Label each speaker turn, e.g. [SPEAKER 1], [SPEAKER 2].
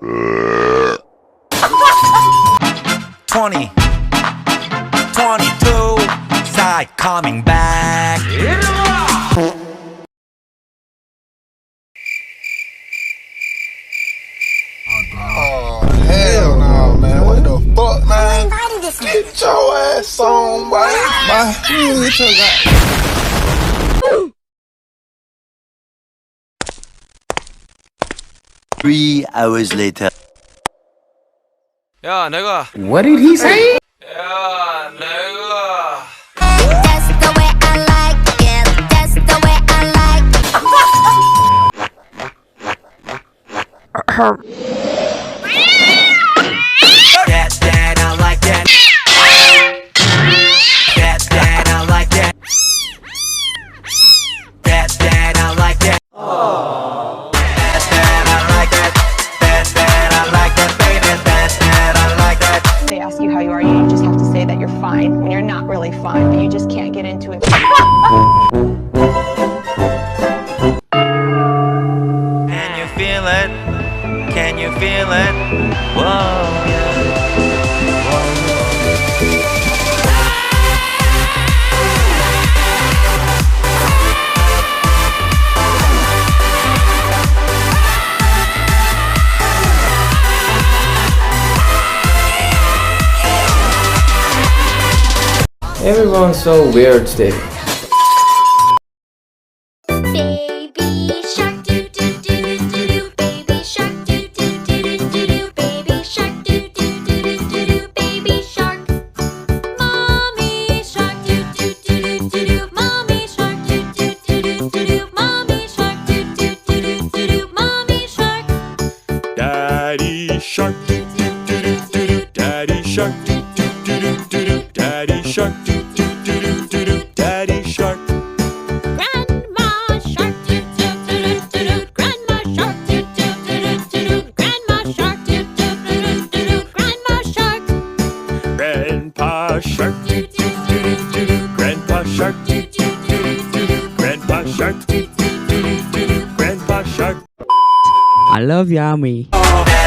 [SPEAKER 1] 20, 22, side coming back.
[SPEAKER 2] Oh, hell no, man. What the fuck, man? Get your ass on, boy. Get your guy.
[SPEAKER 1] 3 hours later.
[SPEAKER 3] 야, 내가.
[SPEAKER 4] What did he say?
[SPEAKER 3] 야, 내가.
[SPEAKER 5] That's the way I like it. That's the way I like
[SPEAKER 1] That, I like that. That, I like that. That, I like that. That, I like that. That, I like that, baby. That, I like that.
[SPEAKER 6] They ask you how you are, you just have to say that you're fine when you're not really fine, but you just can't get into it.
[SPEAKER 1] Can you feel it? Can you feel it? Whoa, yeah.
[SPEAKER 4] Everyone's so weird today.
[SPEAKER 5] Baby shark do do do do do. Baby shark do do do do do. Baby shark do do do do do. Baby shark. Mommy shark do do do do do. Mommy shark do do do do do. Mommy shark do do do do do. Mommy shark.
[SPEAKER 7] Daddy shark do do do do do. Daddy shark do do do do do. Daddy shark do do do do do. Daddy shark.
[SPEAKER 5] Grandma shark do do do do do. Grandma shark do do do do do. Grandma shark do do do do do. Grandma shark.
[SPEAKER 7] Grandpa shark do do do do do. Grandpa shark do do do do do. Grandpa shark do do do do do. Grandpa shark.
[SPEAKER 8] I love Yummy.
[SPEAKER 1] That,